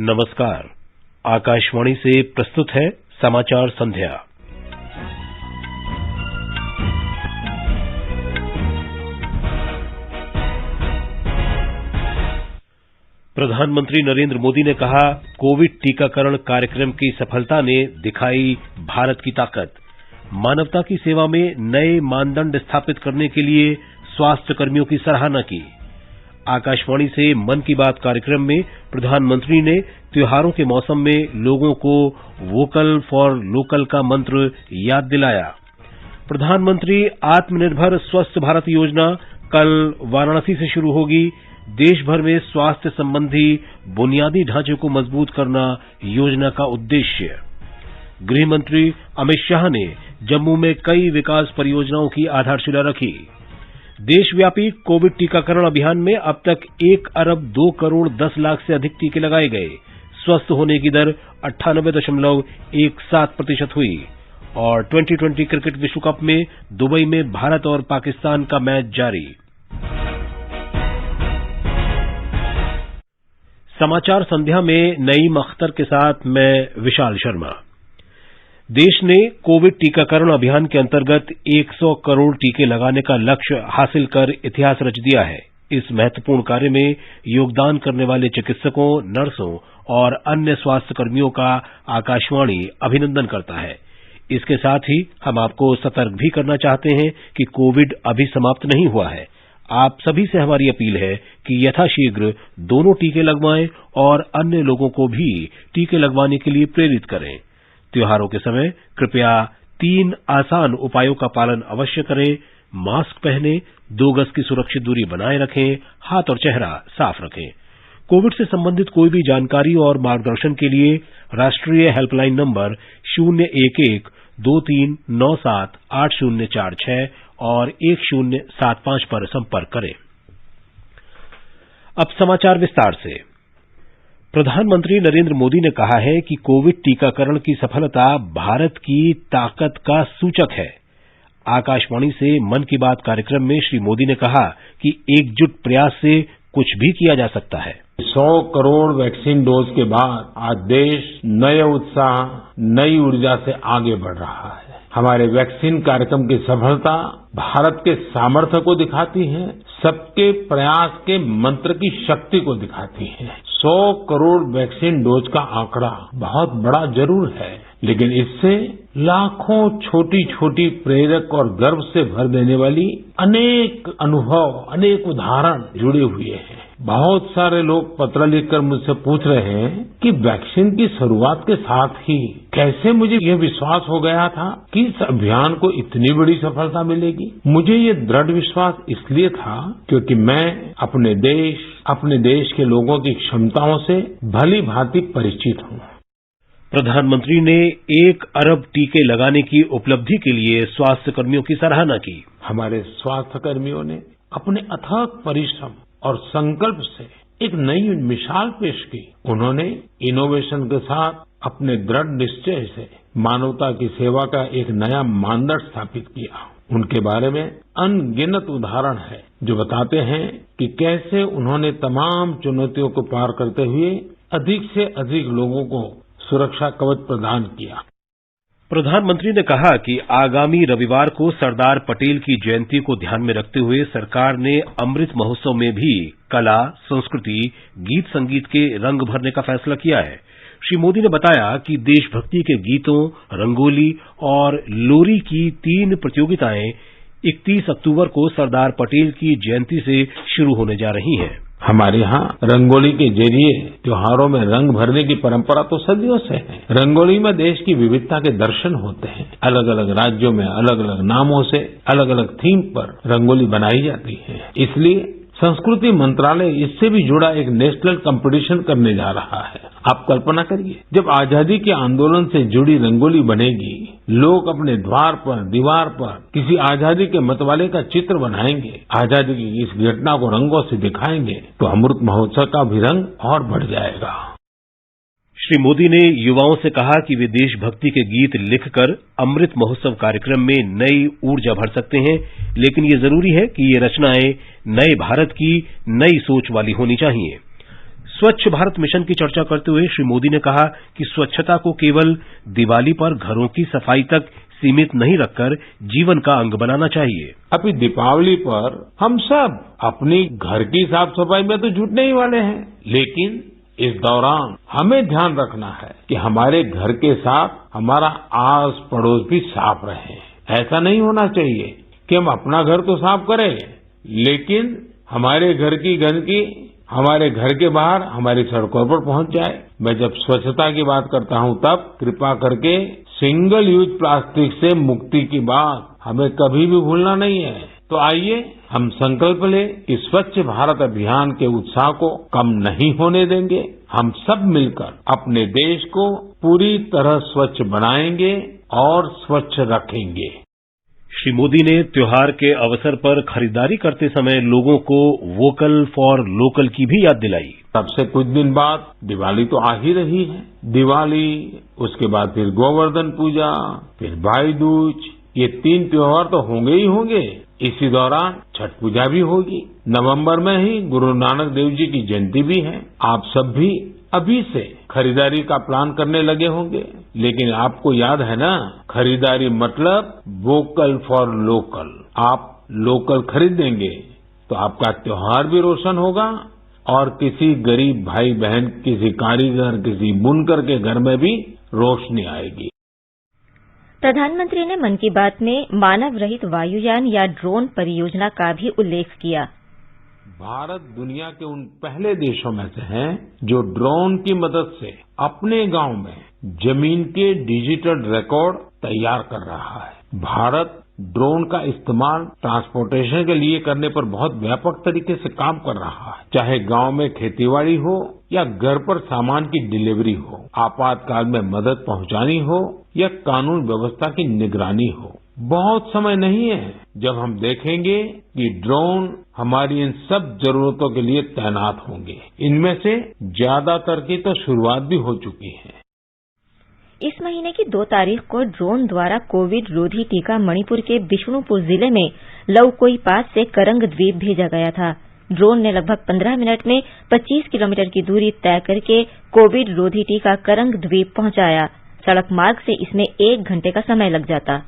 नमस्कार। आकाशवाणी से प्रस्तुत है समाचार संध्या। प्रधानमंत्री नरेंद्र मोदी ने कहा, कोविड टीकाकरण कार्यक्रम की सफलता ने दिखाई भारत की ताकत। मानवता की सेवा में नए मानदंड स्थापित करने के लिए स्वास्थ्य कर्मियों की सराहना की। आकाशवाणी से मन की बात कार्यक्रम में प्रधानमंत्री ने त्योहारों के मौसम में लोगों को वोकल फॉर लोकल का मंत्र याद दिलाया। प्रधानमंत्री आत्मनिर्भर स्वस्थ भारत योजना कल वाराणसी से शुरू होगी। देश भर में स्वास्थ्य संबंधी बुनियादी ढांचे को मजबूत करना योजना का उद्देश्य। गृह मंत्री अमित शाह ने जम्मू में कई विकास परियोजनाओं की आधारशिला रखी। देशव्यापी कोविड टीकाकरण अभियान में अब तक 1 अरब 2 करोड़ 10 लाख से अधिक टीके लगाए गए। स्वस्थ होने की दर 98.17% हुई। और 2020 क्रिकेट विश्व कप में दुबई में भारत और पाकिस्तान का मैच जारी। समाचार संध्या में नईम अख्तर के साथ मैं विशाल शर्मा। देश ने कोविड टीकाकरण अभियान के अंतर्गत 100 करोड़ टीके लगाने का लक्ष्य हासिल कर इतिहास रच दिया है। इस महत्वपूर्ण कार्य में योगदान करने वाले चिकित्सकों, नर्सों और अन्य स्वास्थ्य कर्मियों का आकाशवाणी अभिनंदन करता है। इसके साथ ही हम आपको सतर्क भी करना चाहते हैं कि कोविड अभी समाप्त नहीं हुआ है। आप सभी से हमारी अपील है कि यथाशीघ्र दोनों टीके लगवाएं और अन्य लोगों को भी टीके लगवाने के लिए प्रेरित करें। त्योहारों के समय कृपया 3 आसान उपायों का पालन अवश्य करें। मास्क पहनें, 2 गज की सुरक्षित दूरी बनाए रखें, हाथ और चेहरा साफ रखें। कोविड से संबंधित कोई भी जानकारी और मार्गदर्शन के लिए राष्ट्रीय हेल्पलाइन नंबर 011-2397-8046 और 1075 पर संपर्क करें। अब समाचार विस्तार से। प्रधानमंत्री नरेंद्र मोदी ने कहा है कि कोविड टीकाकरण की सफलता भारत की ताकत का सूचक है। आकाशवाणी से मन की बात कार्यक्रम में श्री मोदी ने कहा कि एकजुट प्रयास से कुछ भी किया जा सकता है। 100 करोड़ वैक्सीन डोज के बाद आज देश नए उत्साह, नई ऊर्जा से आगे बढ़ रहा है। हमारे वैक्सीन कार्यक्रम की सफलता भारत के सामर्थ्य को दिखाती है, सबके प्रयास के मंत्र की शक्ति को दिखाती है। 100 करोड़ वैक्सीन डोज का आंकड़ा बहुत बड़ा जरूर है, लेकिन इससे लाखों छोटी छोटी प्रेरक और गर्व से भर देने वाली अनेक अनुभव, अनेक उदाहरण जुड़े हुए हैं। बहुत सारे लोग पत्र लिखकर मुझसे पूछ रहे हैं कि वैक्सीन की शुरुआत के साथ ही कैसे मुझे यह विश्वास हो गया था कि इस अभियान को इतनी बड़ी सफलता मिलेगी। मुझे ये दृढ़ विश्वास इसलिए था क्योंकि मैं अपने देश के लोगों की क्षमताओं से भली भांति परिचित हूं। प्रधानमंत्री ने 1 अरब टीके लगाने की उपलब्धि के लिए स्वास्थ्य कर्मियों की सराहना की। हमारे स्वास्थ्य कर्मियों ने अपने अथक परिश्रम और संकल्प से एक नई मिसाल पेश की। उन्होंने इनोवेशन के साथ अपने दृढ़ निश्चय से मानवता की सेवा का एक नया मानदंड स्थापित किया। उनके बारे में अनगिनत उदाहरण है जो बताते हैं कि कैसे उन्होंने तमाम चुनौतियों को पार करते हुए अधिक से अधिक लोगों को सुरक्षा कवच प्रदान किया। प्रधानमंत्री ने कहा कि आगामी रविवार को सरदार पटेल की जयंती को ध्यान में रखते हुए सरकार ने अमृत महोत्सव में भी कला, संस्कृति, गीत संगीत के रंग भरने का फैसला किया है। श्री मोदी ने बताया कि देशभक्ति के गीतों, रंगोली और लोरी की 3 प्रतियोगिताएं 31 अक्टूबर को सरदार पटेल की जयंती से शुरू होने जा रही हैं। हमारे यहाँ रंगोली के जरिए त्योहारों में रंग भरने की परंपरा तो सदियों से है। रंगोली में देश की विविधता के दर्शन होते हैं। अलग अलग राज्यों में अलग अलग नामों से अलग अलग थीम पर रंगोली बनाई जाती है। इसलिए संस्कृति मंत्रालय इससे भी जुड़ा एक नेशनल कंपटीशन करने जा रहा है। आप कल्पना करिए, जब आजादी के आंदोलन से जुड़ी रंगोली बनेगी, लोग अपने द्वार पर, दीवार पर किसी आजादी के मतवाले का चित्र बनाएंगे, आजादी की इस घटना को रंगों से दिखाएंगे, तो अमृत महोत्सव का भी रंग और बढ़ जाएगा। श्री मोदी ने युवाओं से कहा कि वे देशभक्ति के गीत लिखकर अमृत महोत्सव कार्यक्रम में नई ऊर्जा भर सकते हैं, लेकिन ये जरूरी है कि ये रचनाएं नए भारत की नई सोच वाली होनी चाहिए। स्वच्छ भारत मिशन की चर्चा करते हुए श्री मोदी ने कहा कि स्वच्छता को केवल दिवाली पर घरों की सफाई तक सीमित नहीं रखकर जीवन का अंग बनाना चाहिए। अभी दीपावली पर हम सब अपनी घर की साफ सफाई में तो जुटने ही वाले हैं, लेकिन इस दौरान हमें ध्यान रखना है कि हमारे घर के साथ हमारा आस पड़ोस भी साफ रहे। ऐसा नहीं होना चाहिए कि हम अपना घर तो साफ करें, लेकिन हमारे घर की गंदगी हमारे घर के बाहर हमारी सड़कों पर पहुंच जाए। मैं जब स्वच्छता की बात करता हूं तब कृपा करके सिंगल यूज प्लास्टिक से मुक्ति की बात हमें कभी भी भूलना नहीं है। तो आइए हम संकल्प लें कि स्वच्छ भारत अभियान के उत्साह को कम नहीं होने देंगे। हम सब मिलकर अपने देश को पूरी तरह स्वच्छ बनाएंगे और स्वच्छ रखेंगे। श्री मोदी ने त्योहार के अवसर पर खरीदारी करते समय लोगों को वोकल फॉर लोकल की भी याद दिलाई। तब से कुछ दिन बाद दिवाली तो आ ही रही है। दिवाली, उसके बाद फिर गोवर्धन पूजा, फिर भाई दूज, ये 3 त्योहार तो होंगे ही होंगे। इसी दौरान छठ पूजा भी होगी। नवंबर में ही गुरु नानक देव जी की जयंती भी है। आप सब भी अभी से खरीदारी का प्लान करने लगे होंगे, लेकिन आपको याद है ना, खरीदारी मतलब वोकल फॉर लोकल। आप लोकल खरीदेंगे तो आपका त्योहार भी रोशन होगा और किसी गरीब भाई बहन, किसी कारीगर, किसी बुनकर के घर में भी रोशनी आएगी। प्रधानमंत्री ने मन की बात में मानव रहित वायुयान या ड्रोन परियोजना का भी उल्लेख किया। भारत दुनिया के उन पहले देशों में से है जो ड्रोन की मदद से अपने गांव में जमीन के डिजिटल रिकॉर्ड तैयार कर रहा है। भारत ड्रोन का इस्तेमाल ट्रांसपोर्टेशन के लिए करने पर बहुत व्यापक तरीके से काम कर रहा है। चाहे गांव में खेतीबाड़ी हो या घर पर सामान की डिलीवरी हो, आपातकाल में मदद पहुंचानी हो या कानून व्यवस्था की निगरानी हो। बहुत समय नहीं है जब हम देखेंगे कि ड्रोन हमारी इन सब जरूरतों के लिए तैनात होंगे। इनमें से ज्यादातर की तो शुरुआत भी हो चुकी है। इस महीने की 2 तारीख को ड्रोन द्वारा कोविड रोधी टीका मणिपुर के बिष्णुपुर जिले में लउकोई पास से करंग द्वीप भेजा गया था। ड्रोन ने लगभग 15 मिनट में 25 किलोमीटर की दूरी तय करके कोविड रोधी टीका करंग द्वीप पहुंचाया। सड़क मार्ग से इसमें 1 घंटे का समय लग जाता।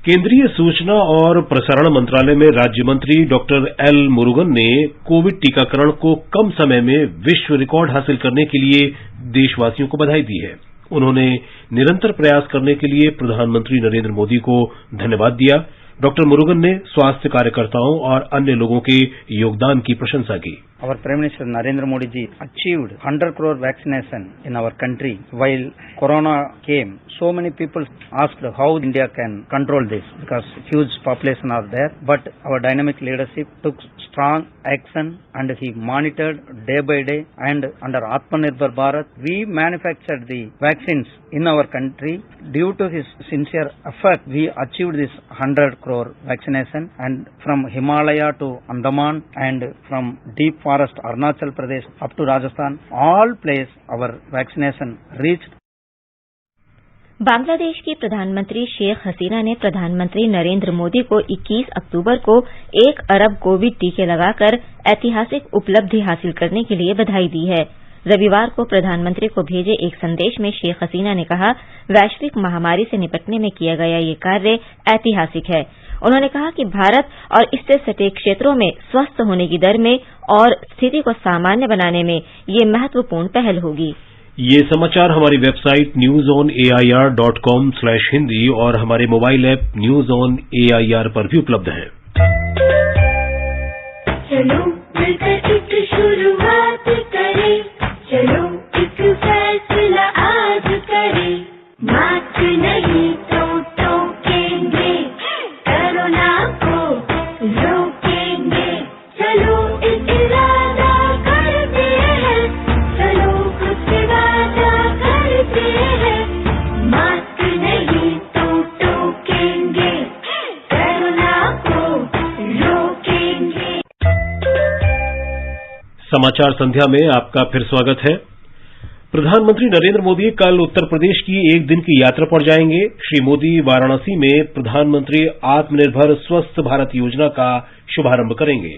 केंद्रीय सूचना और प्रसारण मंत्रालय में राज्य मंत्री डॉक्टर एल मुरुगन ने कोविड टीकाकरण को कम समय में विश्व रिकॉर्ड हासिल करने के लिए देशवासियों को बधाई दी है। उन्होंने निरंतर प्रयास करने के लिए प्रधानमंत्री नरेंद्र मोदी को धन्यवाद दिया। डॉक्टर मुरुगन ने स्वास्थ्य कार्यकर्ताओं और अन्य लोगों के योगदान की प्रशंसा की। Our Prime Minister Narendra Modi ji achieved 100 crore vaccination in our country. While Corona came, so many people asked how India can control this because huge population are there. But our dynamic leadership took strong action and he monitored day by day. And under Atmanirbhar Bharat, we manufactured the vaccines in our country. Due to his sincere effort, we achieved this 100 crore vaccination. And from Himalaya to Andaman and from deep forest Arunachal Pradesh up to Rajasthan, all places our vaccination reached. Bangladesh की प्रधानमंत्री शेख हसीना ने प्रधानमंत्री नरेंद्र मोदी को 21 अक्टूबर को 1 अरब Covid टीके लगाकर ऐतिहासिक उपलब्धि हासिल करने के लिए बधाई दी है। रविवार को प्रधानमंत्री को भेजे एक संदेश में शेख हसीना ने कहा, वैश्विक महामारी से निपटने में किया गया ये कार्य ऐतिहासिक है। उन्होंने कहा कि भारत और इससे सटे क्षेत्रों में स्वस्थ होने की दर में और स्थिति को सामान्य बनाने में ये महत्वपूर्ण पहल होगी। ये समाचार हमारी वेबसाइट newsonair.com/hindi और हमारे mobile app news on AIR पर भी उपलब्ध हैं। चलो मिलकर एक शुरुआत करें, चलो एक फैसला आज करें, मास्क नहीं तो टोकेंगे, कोरोना को रोकेंगे, चलो एक इरादा करते हैं, चलो कुछ वादा करते हैं, मास्क नहीं तो टोकेंगे, कोरोना को रोकेंगे। समाचार संध्या में आपका फिर स्वागत है। प्रधानमंत्री नरेंद्र मोदी कल उत्तर प्रदेश की 1 दिन की यात्रा पर जाएंगे। श्री मोदी वाराणसी में प्रधानमंत्री आत्मनिर्भर स्वस्थ भारत योजना का शुभारंभ करेंगे।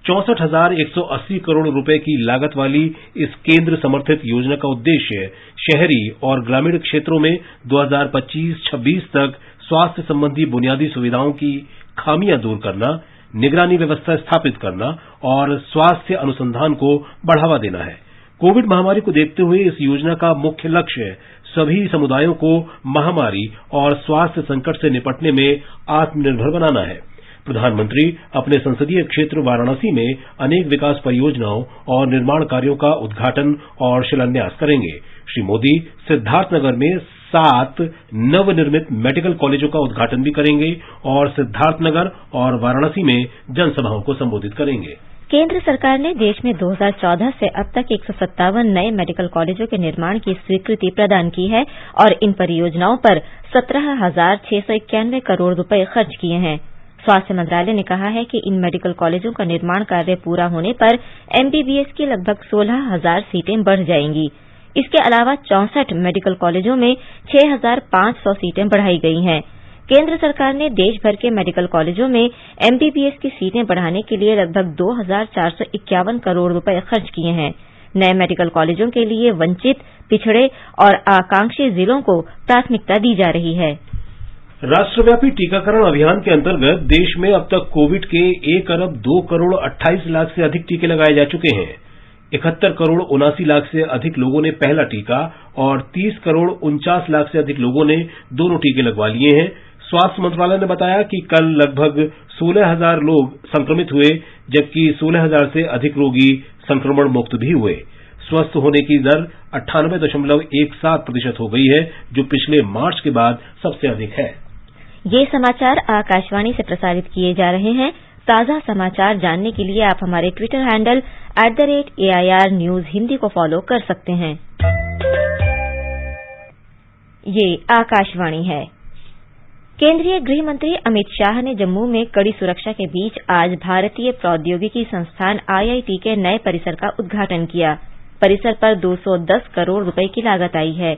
64,180 करोड़ रुपए की लागत वाली इस केंद्र समर्थित योजना का उद्देश्य शहरी और ग्रामीण क्षेत्रों में 2025-26 तक स्वास्थ्य संबंधी बुनियादी सुविधाओं की खामियां दूर करना, निगरानी व्यवस्था स्थापित करना और स्वास्थ्य अनुसंधान को बढ़ावा देना है। कोविड महामारी को देखते हुए इस योजना का मुख्य लक्ष्य सभी समुदायों को महामारी और स्वास्थ्य संकट से निपटने में आत्मनिर्भर बनाना है। प्रधानमंत्री अपने संसदीय क्षेत्र वाराणसी में अनेक विकास परियोजनाओं और निर्माण कार्यों का उद्घाटन और शिलान्यास करेंगे। श्री मोदी सिद्धार्थनगर में 7 नवनिर्मित मेडिकल कॉलेजों का उद्घाटन भी करेंगे और सिद्धार्थनगर और वाराणसी में जनसभाओं को संबोधित करेंगे। केंद्र सरकार ने देश में 2014 से अब तक 157 नए मेडिकल कॉलेजों के निर्माण की स्वीकृति प्रदान की है और इन परियोजनाओं पर 17,691 करोड़ रुपए खर्च किए हैं। स्वास्थ्य मंत्रालय ने कहा है कि इन मेडिकल कॉलेजों का निर्माण कार्य पूरा होने पर एमबीबीएस की लगभग 16,000 सीटें बढ़ जाएंगी। इसके अलावा 64 मेडिकल कॉलेजों में 6,500 सीटें बढ़ाई गई हैं। केंद्र सरकार ने देश भर के मेडिकल कॉलेजों में एमबीबीएस की सीटें बढ़ाने के लिए लगभग 2,451 करोड़ रुपए खर्च किए हैं। नए मेडिकल कॉलेजों के लिए वंचित, पिछड़े और आकांक्षी जिलों को प्राथमिकता दी जा रही है। राष्ट्रव्यापी टीकाकरण अभियान के अंतर्गत देश में अब तक कोविड के 1 अरब 2 करोड़ 28 लाख से अधिक टीके लगाए जा चुके हैं। 71 करोड़ 79 लाख से अधिक लोगों ने पहला टीका और 30 करोड़ 49 लाख से अधिक लोगों ने दोनों टीके लगवा लिए हैं। स्वास्थ्य मंत्रालय ने बताया कि कल लगभग 16,000 लोग संक्रमित हुए, जबकि 16,000 से अधिक रोगी संक्रमण मुक्त भी हुए। स्वस्थ होने की दर 98.17% हो गई है, जो पिछले मार्च के बाद सबसे अधिक है। ये समाचार आकाशवाणी से प्रसारित किए जा रहे हैं। ताजा समाचार जानने के लिए आप हमारे Twitter handle @AIR News Hindi को फॉलो कर सकते हैं। ये आकाशवाणी है। केंद्रीय गृह मंत्री अमित शाह ने जम्मू में कड़ी सुरक्षा के बीच आज भारतीय प्रौद्योगिकी संस्थान IIT के नए परिसर का उद्घाटन किया। परिसर पर 210 करोड़ रुपए की लागत आई है।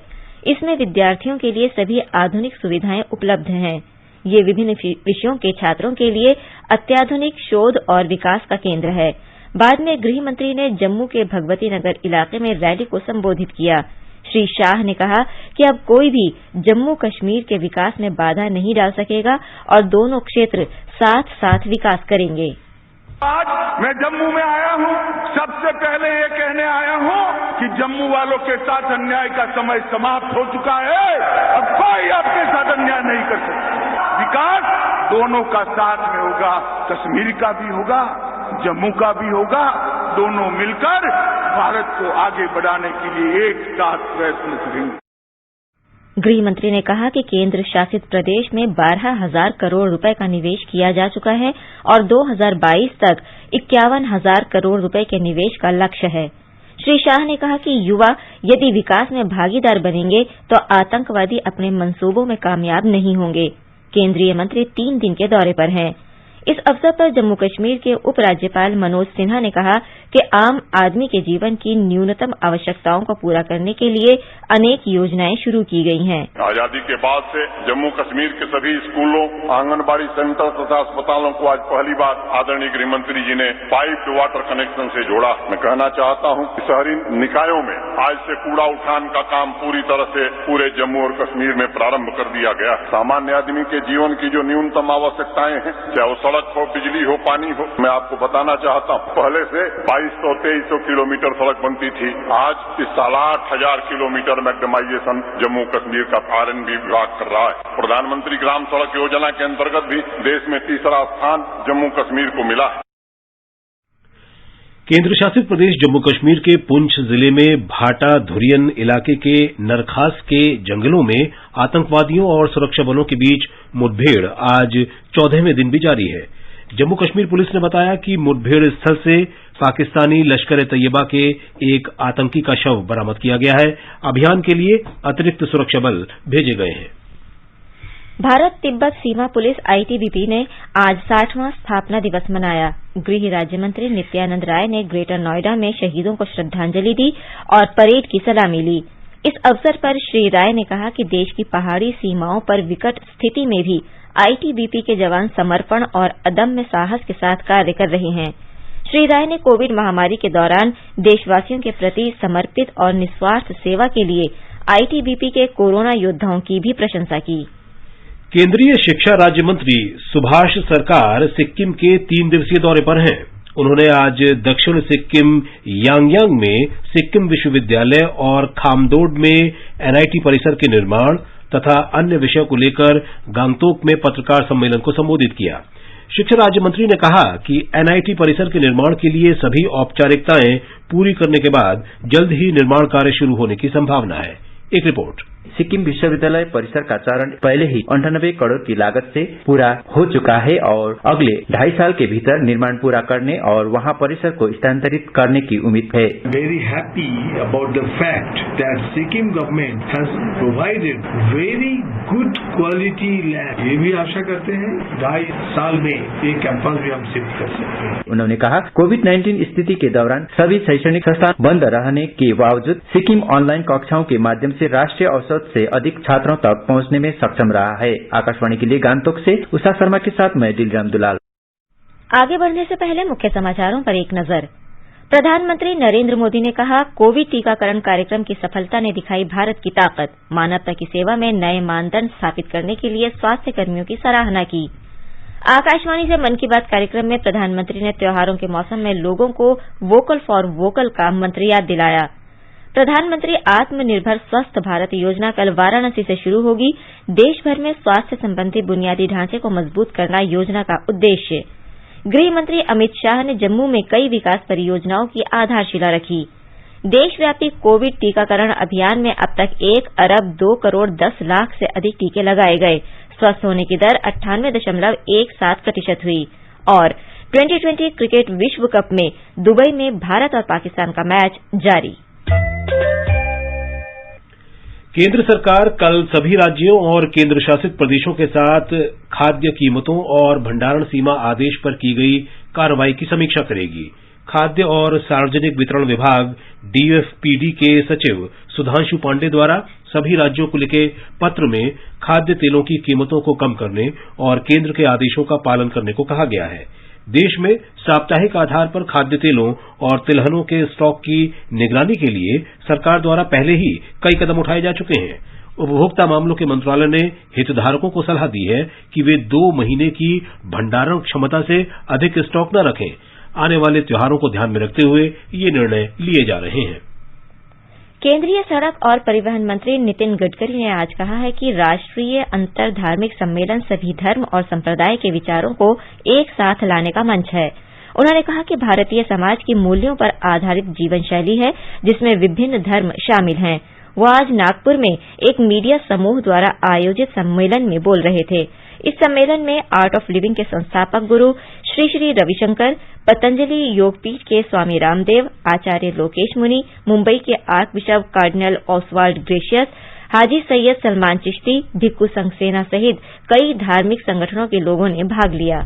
इसमें विद्यार्थियों के लिए सभी आधुनिक सुविधाएं उपलब्ध हैं। ये विभिन्न विषयों के छात्रों के लिए अत्याधुनिक शोध और विकास का केंद्र है। बाद में गृह मंत्री ने जम्मू के भगवती नगर इलाके में रैली को संबोधित किया। श्री शाह ने कहा कि अब कोई भी जम्मू कश्मीर के विकास में बाधा नहीं डाल सकेगा और दोनों क्षेत्र साथ साथ विकास करेंगे। आज मैं जम्मू में आया हूं, सबसे पहले ये कहने आया हूं कि जम्मू वालों के साथ अन्याय का समय समाप्त हो चुका है। अब कोई आपके साथ अन्याय नहीं कर सकता। विकास दोनों का साथ में होगा, कश्मीर का भी होगा, जम्मू का भी होगा। दोनों मिलकर भारत को आगे बढ़ाने के लिए एक साथ प्रयत्न करेंगे। गृह मंत्री ने कहा कि केंद्र शासित प्रदेश में 12,000 करोड़ रुपए का निवेश किया जा चुका है और 2022 तक 51,000 करोड़ रुपए के निवेश का लक्ष्य है। श्री शाह ने कहा कि युवा यदि विकास में भागीदार बनेंगे तो आतंकवादी अपने मंसूबों में कामयाब नहीं होंगे। केंद्रीय मंत्री 3 दिन के दौरे पर हैं। इस अवसर पर जम्मू कश्मीर के उपराज्यपाल मनोज सिन्हा ने कहा कि आम आदमी के जीवन की न्यूनतम आवश्यकताओं को पूरा करने के लिए अनेक योजनाएं शुरू की गई हैं। आजादी के बाद से जम्मू कश्मीर के सभी स्कूलों, आंगनबाड़ी सेंटर तथा अस्पतालों को आज पहली बार आदरणीय गृह मंत्री जी ने पाइप्ड वाटर कनेक्शन से जोड़ा। मैं कहना चाहता हूं कि शहरी निकायों में आज से कूड़ा उठान का काम पूरी तरह से पूरे जम्मू और कश्मीर में प्रारंभ कर दिया गया। सामान्य आदमी के जीवन की जो न्यूनतम आवश्यकताएं हैं, चाहे वो सड़क हो, बिजली हो, पानी हो, मैं आपको बताना चाहता हूं पहले से 2200-2300 किलोमीटर सड़क बनती थी। आज इस साल 8,000 किलोमीटर मैग्नेमाइजेशन जम्मू कश्मीर का R&B विभाग कर रहा है। प्रधानमंत्री ग्राम सड़क योजना के अंतर्गत भी देश में तीसरा स्थान जम्मू कश्मीर को मिला है। केंद्र शासित प्रदेश जम्मू कश्मीर के पुंछ जिले में भाटा धुरियन इलाके के नरखास के जंगलों में आतंकवादियों और सुरक्षा बलों के बीच मुठभेड़ आज 14वें दिन भी जारी है। जम्मू कश्मीर पुलिस ने बताया कि मुठभेड़ स्थल से पाकिस्तानी लश्कर-ए-तैयबा के एक आतंकी का शव बरामद किया गया है। अभियान के लिए अतिरिक्त सुरक्षा बल भेजे गए हैं। भारत तिब्बत सीमा पुलिस ITBP ने आज 60वां स्थापना दिवस मनाया। गृह राज्य मंत्री नित्यानंद राय ने ग्रेटर नोएडा में शहीदों को श्रद्धांजलि दी और परेड की सलामी ली। इस अवसर पर श्री राय ने कहा कि देश की पहाड़ी सीमाओं पर विकट स्थिति में भी ITBP के जवान समर्पण और अदम्य साहस के साथ कार्य कर रहे हैं। श्री राय ने कोविड महामारी के दौरान देशवासियों के प्रति समर्पित और निस्वार्थ सेवा के लिए आईटीबीपी के कोरोना योद्धाओं की भी प्रशंसा की। केंद्रीय शिक्षा राज्य मंत्री सुभाष सरकार सिक्किम के 3 दिवसीय दौरे पर हैं। उन्होंने आज दक्षिण सिक्किम यांगयांग में सिक्किम विश्वविद्यालय और खामदोड में एनआईटी परिसर के निर्माण तथा अन्य विषयों को लेकर गांगटोक में पत्रकार सम्मेलन को संबोधित किया। शिक्षा राज्य मंत्री ने कहा कि एनआईटी परिसर के निर्माण के लिए सभी औपचारिकताएं पूरी करने के बाद जल्द ही निर्माण कार्य शुरू होने की संभावना है। एक रिपोर्ट। सिक्किम विश्वविद्यालय परिसर का चरण पहले ही 98 करोड़ की लागत से पूरा हो चुका है और अगले 2.5 साल के भीतर निर्माण पूरा करने और वहां परिसर को स्थानांतरित करने की उम्मीद है। Very happy about the fact that Sikkim government has provided very good quality land. ये भी आशा करते हैं 2.5 साल में ये कैंपस भी हम शिफ्ट कर सकते हैं। उन्होंने कहा कोविड-19 स्थिति के दौरान सभी शैक्षणिक संस्थान बंद रहने के बावजूद सिक्किम ऑनलाइन कक्षाओं के माध्यम से राष्ट्रीय औसत से अधिक छात्रों तक पहुंचने में सक्षम रहा है। आकाशवाणी के लिए गांगटोक से उषा शर्मा के साथ मैं दिलराम दुलाल। आगे बढ़ने से पहले मुख्य समाचारों पर एक नजर। प्रधानमंत्री नरेंद्र मोदी ने कहा, कोविड टीकाकरण कार्यक्रम की सफलता ने दिखाई भारत की ताकत, मानवता की सेवा में नए मानदंड स्थापित करने के लिए स्वास्थ्य कर्मियों की सराहना की। आकाशवाणी से मन की बात कार्यक्रम में प्रधानमंत्री ने त्योहारों के मौसम में लोगों को वोकल फॉर वोकल का मंत्र याद दिलाया। प्रधानमंत्री आत्मनिर्भर स्वस्थ भारत योजना कल वाराणसी से शुरू होगी। देश भर में स्वास्थ्य संबंधी बुनियादी ढांचे को मजबूत करना योजना का उद्देश्य। गृह मंत्री अमित शाह ने जम्मू में कई विकास परियोजनाओं की आधारशिला रखी। देशव्यापी कोविड टीकाकरण अभियान में अब तक 1 अरब 2 करोड़ 10 लाख से अधिक टीके लगाए गए। स्वस्थ होने की दर 98.17% हुई। और 2020 क्रिकेट विश्व कप में दुबई में भारत और पाकिस्तान का मैच जारी। केंद्र सरकार कल सभी राज्यों और केंद्र शासित प्रदेशों के साथ खाद्य कीमतों और भंडारण सीमा आदेश पर की गई कार्रवाई की समीक्षा करेगी। खाद्य और सार्वजनिक वितरण विभाग डीएफपीडी के सचिव सुधांशु पांडे द्वारा सभी राज्यों को लिखे पत्र में खाद्य तेलों की कीमतों को कम करने और केंद्र के आदेशों का पालन करने को कहा गया है। देश में साप्ताहिक आधार पर खाद्य तेलों और तिलहनों के स्टॉक की निगरानी के लिए सरकार द्वारा पहले ही कई कदम उठाए जा चुके हैं। उपभोक्ता मामलों के मंत्रालय ने हितधारकों को सलाह दी है कि वे 2 महीने की भंडारण क्षमता से अधिक स्टॉक न रखें। आने वाले त्योहारों को ध्यान में रखते हुए ये निर्णय लिए जा रहे हैं। केंद्रीय सड़क और परिवहन मंत्री नितिन गडकरी ने आज कहा है कि राष्ट्रीय अंतर धार्मिक सम्मेलन सभी धर्म और संप्रदाय के विचारों को एक साथ लाने का मंच है। उन्होंने कहा कि भारतीय समाज की मूल्यों पर आधारित जीवन शैली है जिसमें विभिन्न धर्म शामिल हैं। वो आज नागपुर में एक मीडिया समूह द्वारा आयोजित सम्मेलन में बोल रहे थे। इस सम्मेलन में आर्ट ऑफ लिविंग के संस्थापक गुरु श्री श्री रविशंकर, पतंजलि योगपीठ के स्वामी रामदेव, आचार्य लोकेश मुनि, मुंबई के archbishop cardinal Oswald Gracias, Haji Syed Salman Chishti, Bhikkhu Sangh सेना सहित कई धार्मिक संगठनों के लोगों ने भाग लिया।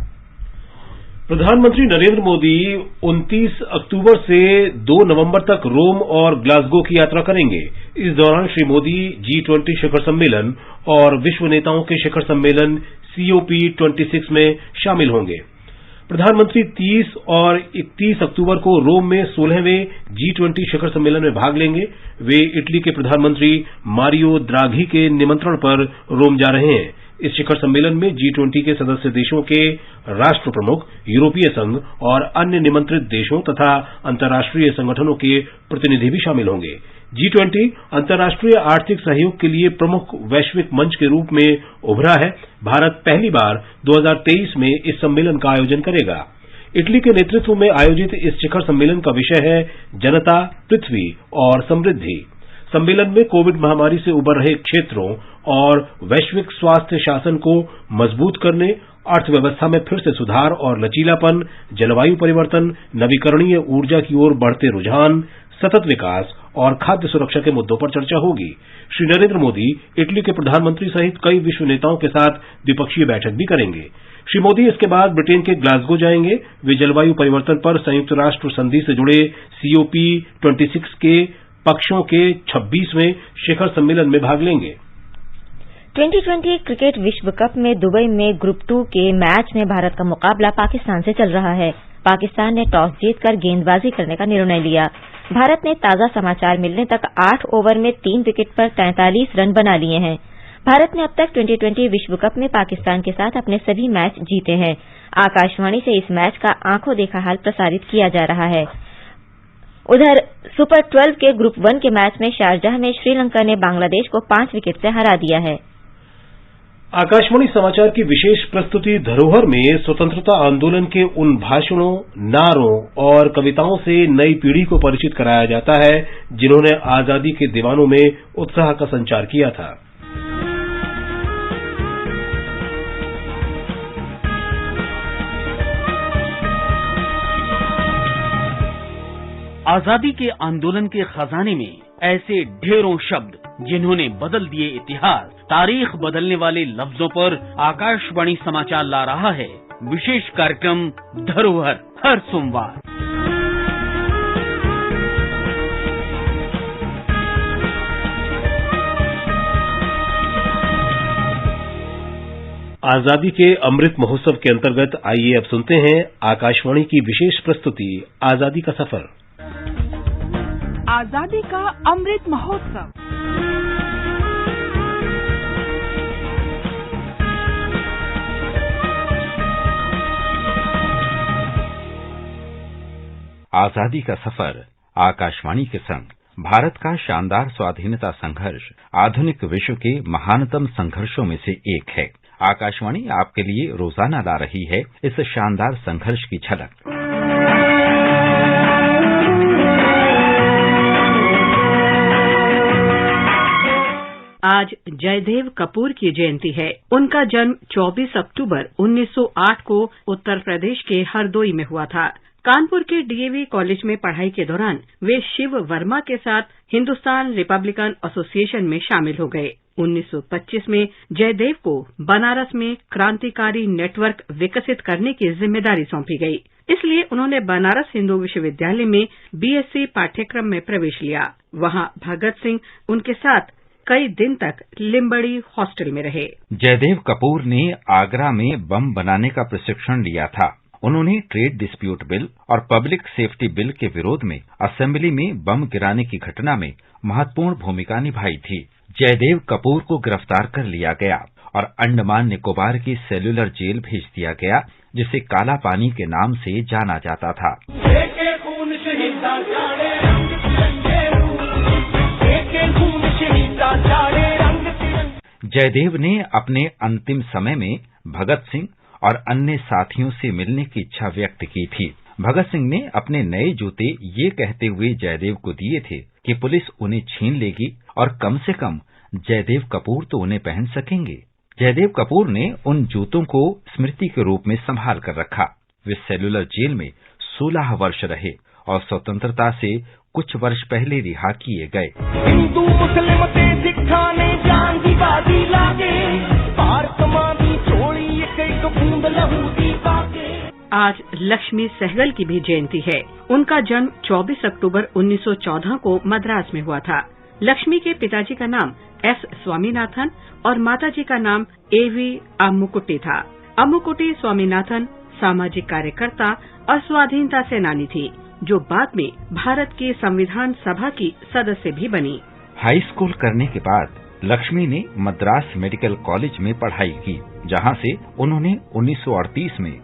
प्रधानमंत्री नरेंद्र मोदी 29 अक्टूबर से 2 नवंबर तक रोम और ग्लासगो की यात्रा करेंगे। इस दौरान श्री मोदी G20 शिखर सम्मेलन और विश्व नेताओं के शिखर सम्मेलन COP26 में शामिल होंगे। प्रधानमंत्री 30 और 31 अक्टूबर को रोम में 16वें G20 शिखर सम्मेलन में भाग लेंगे। वे इटली के प्रधानमंत्री मारियो द्राघी के निमंत्रण पर रोम जा रहे हैं। इस शिखर सम्मेलन में G20 के सदस्य देशों के राष्ट्र प्रमुख, यूरोपीय संघ और अन्य निमंत्रित देशों तथा अंतर्राष्ट्रीय संगठनों के प्रतिनिधि भी शामिल होंगे। G20 अंतर्राष्ट्रीय आर्थिक सहयोग के लिए प्रमुख वैश्विक मंच के रूप में उभरा है। भारत पहली बार 2023 में इस सम्मेलन का आयोजन करेगा। इटली के नेतृत्व में आयोजित इस शिखर सम्मेलन का विषय है जनता, पृथ्वी और समृद्धि। सम्मेलन में कोविड महामारी से उबर रहे क्षेत्रों और वैश्विक स्वास्थ्य शासन को मजबूत करने, अर्थव्यवस्था में फिर से सुधार और लचीलापन, जलवायु परिवर्तन, नवीकरणीय ऊर्जा की ओर बढ़ते रुझान, सतत विकास और खाद्य सुरक्षा के मुद्दों पर चर्चा होगी। श्री नरेंद्र मोदी इटली के प्रधानमंत्री सहित कई विश्व नेताओं के साथ द्विपक्षीय बैठक भी करेंगे। श्री मोदी इसके बाद ब्रिटेन के ग्लासगो जाएंगे। वे जलवायु परिवर्तन पर संयुक्त राष्ट्र संधि से जुड़े COP26 के पक्षों के 26वें शिखर सम्मेलन में भाग लेंगे। 2020 क्रिकेट विश्व कप में दुबई में ग्रुप 2 के मैच में भारत का मुकाबला पाकिस्तान से चल रहा है। पाकिस्तान ने टॉस जीतकर गेंदबाजी करने का निर्णय लिया। भारत ने ताजा समाचार मिलने तक 8 ओवर में 3 विकेट पर 43 रन बना लिए हैं। भारत ने अब तक 2020 विश्व कप में पाकिस्तान के साथ अपने सभी मैच जीते हैं। आकाशवाणी से इस मैच का आंखों देखा हाल प्रसारित किया जा रहा है। उधर सुपर 12 के ग्रुप 1 के मैच में शारजाह में श्रीलंका ने बांग्लादेश को 5 विकेट से हरा दिया है। आकाशवाणी समाचार की विशेष प्रस्तुति धरोहर में स्वतंत्रता आंदोलन के उन भाषणों, नारों और कविताओं से नई पीढ़ी को परिचित कराया जाता है जिन्होंने आजादी के दीवानों में उत्साह का संचार किया था। आजादी के आंदोलन के खजाने में ऐसे ढेरों शब्द जिन्होंने बदल दिए इतिहास, तारीख बदलने वाले लफ्जों पर आकाशवाणी समाचार ला रहा है विशेष कार्यक्रम धरोहर हर सोमवार। आजादी के अमृत महोत्सव के अंतर्गत आइए अब सुनते हैं आकाशवाणी की विशेष प्रस्तुति आजादी का सफर। आजादी का अमृत महोत्सव। आजादी का सफर आकाशवाणी के संग भारत का शानदार स्वाधीनता संघर्ष आधुनिक विश्व के महानतम संघर्षों में से एक है। आकाशवाणी आपके लिए रोजाना ला रही है इस शानदार संघर्ष की झलक। आज जयदेव कपूर की जयंती है। उनका जन्म 24 अक्टूबर 1908 को उत्तर प्रदेश के हरदोई में हुआ था। कानपुर के डीएवी कॉलेज में पढ़ाई के दौरान वे शिव वर्मा के साथ हिंदुस्तान रिपब्लिकन एसोसिएशन में शामिल हो गए। 1925 में जयदेव को बनारस में क्रांतिकारी नेटवर्क विकसित करने की जिम्मेदारी सौंपी गई, इसलिए उन्होंने बनारस हिंदू विश्वविद्यालय में बीएससी पाठ्यक्रम में प्रवेश लिया। वहां भगत सिंह उनके साथ कई दिन तक लिम्बड़ी हॉस्टल में रहे। जयदेव कपूर ने आगरा में बम बनाने का प्रशिक्षण लिया था। उन्होंने ट्रेड डिस्प्यूट बिल और पब्लिक सेफ्टी बिल के विरोध में असेंबली में बम गिराने की घटना में महत्वपूर्ण भूमिका निभाई थी। जयदेव कपूर को गिरफ्तार कर लिया गया और अंडमान निकोबार की सेल्यूलर जेल भेज दिया गया, जिसे काला पानी के नाम से जाना जाता था। जयदेव ने अपने अंतिम समय में भगत सिंह और अन्य साथियों से मिलने की इच्छा व्यक्त की थी। भगत सिंह ने अपने नए जूते ये कहते हुए जयदेव को दिए थे कि पुलिस उन्हें छीन लेगी और कम से कम जयदेव कपूर तो उन्हें पहन सकेंगे। जयदेव कपूर ने उन जूतों को स्मृति के रूप में संभाल कर रखा। वे सेल्यूलर जेल में 16 वर्ष रहे और स्वतंत्रता से कुछ वर्ष पहले रिहा किए गए। हिंदू मुस्लिम ते सिखा ने जान दी बाजी लागे, भारत मां दी छोड़ी एक बूंद लहू दी पाके। आज लक्ष्मी सहगल की भी जयंती है। उनका जन्म 24 अक्टूबर 1914 को मद्रास में हुआ था। लक्ष्मी के पिताजी का नाम एस स्वामीनाथन और माताजी का नाम एवी अम्मुकुट्टी था। अम्मुकुट्टी स्वामीनाथन सामाजिक कार्यकर्ता और स्वाधीनता सेनानी थी, जो बाद में भारत की संविधान सभा की सदस्य भी बनी। हाई स्कूल करने के बाद लक्ष्मी ने मद्रास मेडिकल कॉलेज में पढ़ाई की, जहां से उन्होंने 1938 में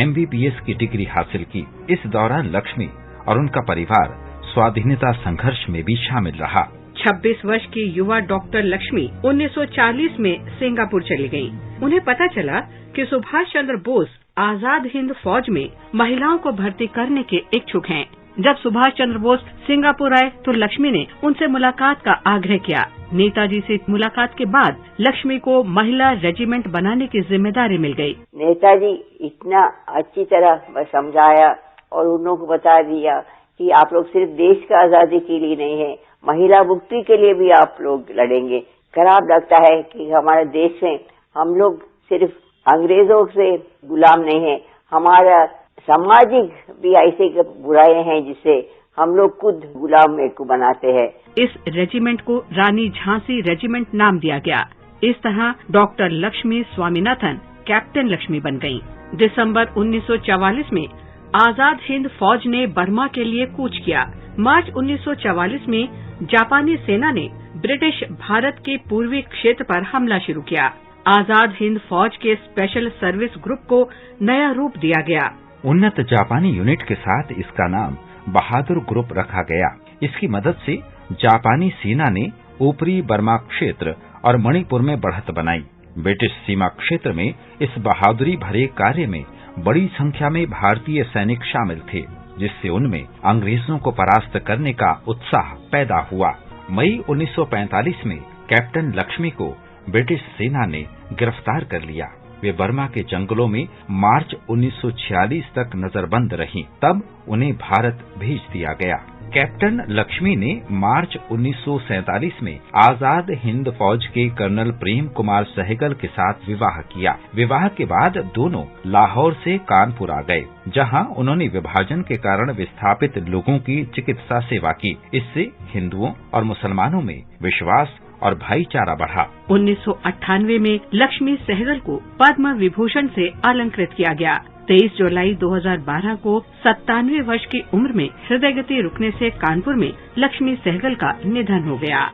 MBBS की डिग्री हासिल की। इस दौरान लक्ष्मी और उनका परिवार स्वाधीनता संघर्ष में भी शामिल रहा। 26 वर्ष की युवा डॉक्टर लक्ष्मी 1940 में सिंगापुर चली गयी। उन्हें पता चला कि सुभाष चंद्र बोस आजाद हिंद फौज में महिलाओं को भर्ती करने के इच्छुक हैं। जब सुभाष चंद्र बोस सिंगापुर आए तो लक्ष्मी ने उनसे मुलाकात का आग्रह किया। नेताजी से मुलाकात के बाद लक्ष्मी को महिला रेजिमेंट बनाने की जिम्मेदारी मिल गई। नेताजी इतना अच्छी तरह समझाया और उन लोगों को बता दिया कि आप लोग सिर्फ देश का आजादी के लिए नहीं है, महिला मुक्ति के लिए भी आप लोग लड़ेंगे। खराब लगता है कि हमारे देश में हम लोग सिर्फ अंग्रेजों से गुलाम नहीं है, हमारा सामाजिक भी ऐसे बुराइयां हैं जिससे हम लोग खुद गुलाम मेरे को बनाते हैं। इस रेजिमेंट को रानी झांसी रेजिमेंट नाम दिया गया। इस तरह डॉक्टर लक्ष्मी स्वामीनाथन कैप्टन लक्ष्मी बन गयीं। दिसंबर 1944 में आजाद हिंद फौज ने बर्मा के लिए कूच किया। मार्च 1944 में जापानी सेना ने ब्रिटिश भारत के पूर्वी क्षेत्र पर हमला शुरू किया। आजाद हिंद फौज के स्पेशल सर्विस ग्रुप को नया रूप दिया गया। उन्नत जापानी यूनिट के साथ इसका नाम बहादुर ग्रुप रखा गया। इसकी मदद से जापानी सेना ने ऊपरी बर्मा क्षेत्र और मणिपुर में बढ़त बनाई। ब्रिटिश सीमा क्षेत्र में इस बहादुरी भरे कार्य में बड़ी संख्या में भारतीय सैनिक शामिल थे, जिससे उनमें अंग्रेजों को परास्त करने का उत्साह पैदा हुआ। मई 1945 में कैप्टन लक्ष्मी को ब्रिटिश सेना ने गिरफ्तार कर लिया। वे बर्मा के जंगलों में मार्च 1946 तक नजरबंद रहीं। तब उन्हें भारत भेज दिया गया। कैप्टन लक्ष्मी ने मार्च 1947 में आजाद हिंद फौज के कर्नल प्रेम कुमार सहगल के साथ विवाह किया। विवाह के बाद दोनों लाहौर से कानपुर आ गए, जहां उन्होंने विभाजन के कारण विस्थापित लोगों की चिकित्सा सेवा की। इससे हिंदुओं और मुसलमानों में विश्वास और भाईचारा बढ़ा। 1998 में लक्ष्मी सहगल को पद्म विभूषण से अलंकृत किया गया। 23 जुलाई 2012 को 97 वर्ष की उम्र में हृदय गति रुकने से कानपुर में लक्ष्मी सहगल का निधन हो गया।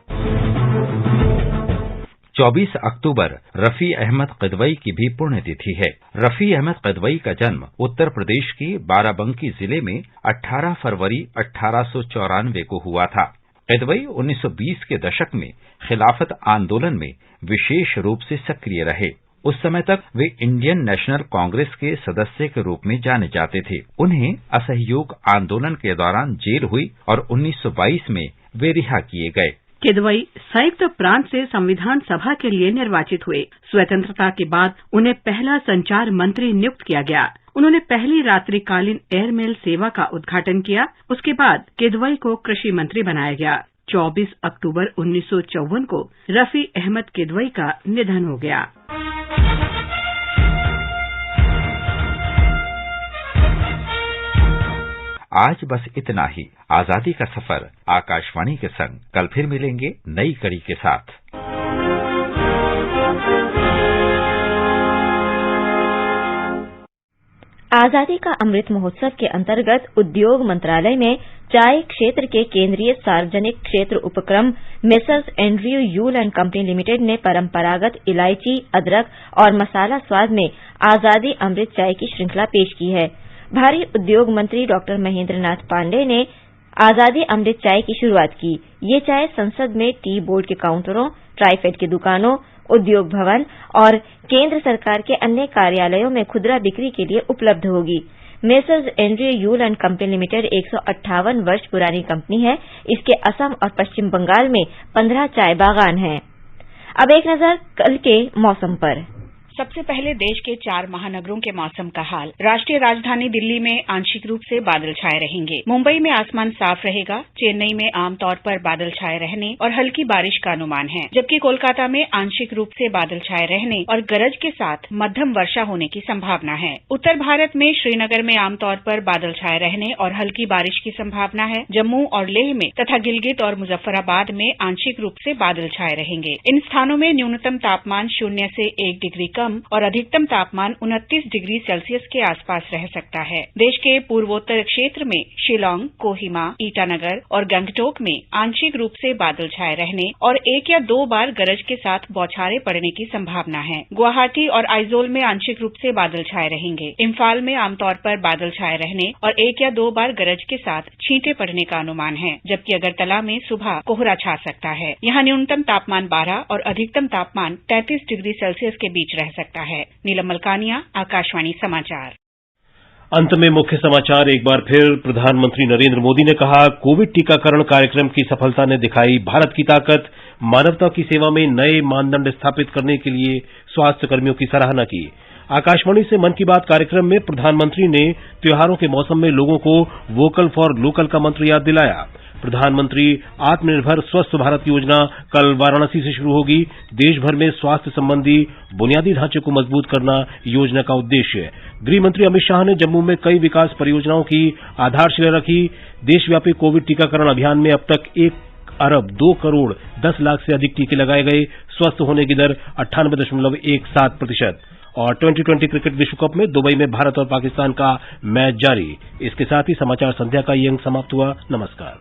24 अक्टूबर रफी अहमद किदवई की भी पुण्यतिथि है। रफी अहमद किदवई का जन्म उत्तर प्रदेश के बाराबंकी जिले में 18 फरवरी 1894 को हुआ था। किदवई 1920 के दशक में खिलाफत आंदोलन में विशेष रूप से सक्रिय रहे। उस समय तक वे इंडियन नेशनल कांग्रेस के सदस्य के रूप में जाने जाते थे। उन्हें असहयोग आंदोलन के दौरान जेल हुई और 1922 में वे रिहा किए गए। किदवई संयुक्त प्रांत से संविधान सभा के लिए निर्वाचित हुए। स्वतंत्रता के बाद उन्हें पहला संचार मंत्री नियुक्त किया गया। उन्होंने पहली रात्रिकालीन एयरमेल सेवा का उद्घाटन किया। उसके बाद किदवई को कृषि मंत्री बनाया गया। 24 अक्टूबर 1954 को रफी अहमद किदवई का निधन हो गया। आज बस इतना ही। आजादी का सफर आकाशवाणी के संग कल फिर मिलेंगे नई कड़ी के साथ। आजादी का अमृत महोत्सव के अंतर्गत उद्योग मंत्रालय में चाय क्षेत्र के केंद्रीय सार्वजनिक क्षेत्र उपक्रम messrs Andrew Yule and company limited ने परंपरागत इलायची, अदरक और मसाला स्वाद में आजादी अमृत चाय की श्रृंखला पेश की है। भारी उद्योग मंत्री डॉ महेंद्र नाथ पांडेय ने आजादी अमृत चाय की शुरुआत की। ये चाय संसद में टी बोर्ड के काउंटरों, ट्राइफेड की दुकानों, उद्योग भवन और केंद्र सरकार के अन्य कार्यालयों में खुदरा बिक्री के लिए उपलब्ध होगी। Messrs Andrew Yule and company limited 158 वर्ष पुरानी कंपनी है। इसके असम और पश्चिम बंगाल में 15 चाय बागान हैं। अब एक नजर कल के मौसम पर। सबसे पहले देश के 4 महानगरों के मौसम का हाल। राष्ट्रीय राजधानी दिल्ली में आंशिक रूप से बादल छाए रहेंगे। मुंबई में आसमान साफ रहेगा। चेन्नई में आमतौर पर बादल छाए रहने और हल्की बारिश का अनुमान है, जबकि कोलकाता में आंशिक रूप से बादल छाए रहने और गरज के साथ मध्यम वर्षा होने की संभावना है। उत्तर भारत में श्रीनगर में आमतौर पर बादल छाए रहने और हल्की बारिश की संभावना है। जम्मू और लेह में तथा गिलगित और मुजफ्फराबाद में आंशिक रूप से बादल छाए रहेंगे। इन स्थानों में न्यूनतम तापमान 0 से 1 डिग्री कम और अधिकतम तापमान 29 डिग्री सेल्सियस के आसपास रह सकता है। देश के पूर्वोत्तर क्षेत्र में शिलांग, कोहिमा, ईटानगर और गंगटोक में आंशिक रूप से बादल छाए रहने और 1 या 2 बार गरज के साथ बौछारें पड़ने की संभावना है। गुवाहाटी और आइजोल में आंशिक रूप से बादल छाए रहेंगे। इम्फाल में आमतौर पर बादल छाए रहने और 1 या 2 बार गरज के साथ छींटे पड़ने का अनुमान है, जबकि अगरतला में सुबह कोहरा छा सकता है। यहाँ न्यूनतम तापमान 12 और अधिकतम तापमान 33 डिग्री सेल्सियस के बीच रह सकता है। नीलम मलकानिया, आकाशवाणी समाचार। अंत में मुख्य समाचार एक बार फिर। प्रधानमंत्री नरेंद्र मोदी ने कहा, कोविड टीकाकरण कार्यक्रम की सफलता ने दिखाई भारत की ताकत। मानवता की सेवा में नए मानदंड स्थापित करने के लिए स्वास्थ्य कर्मियों की सराहना की। आकाशवाणी से मन की बात कार्यक्रम में प्रधानमंत्री ने त्योहारों के मौसम में लोगों को वोकल फॉर लोकल का मंत्र याद दिलाया। प्रधानमंत्री आत्मनिर्भर स्वस्थ भारत योजना कल वाराणसी से शुरू होगी। देश भर में स्वास्थ्य संबंधी बुनियादी ढांचे को मजबूत करना योजना का उद्देश्य है। गृह मंत्री अमित शाह ने जम्मू में कई विकास परियोजनाओं की आधारशिला रखी। देशव्यापी कोविड टीकाकरण अभियान में अब तक 1 अरब 2 करोड़ 10 लाख से अधिक टीके लगाए गए। स्वस्थ होने की दर 98.17%। और 2020 क्रिकेट विश्व कप में दुबई में भारत और पाकिस्तान का मैच जारी। इसके साथ ही समाचार संध्या का ये अंक समाप्त हुआ। नमस्कार।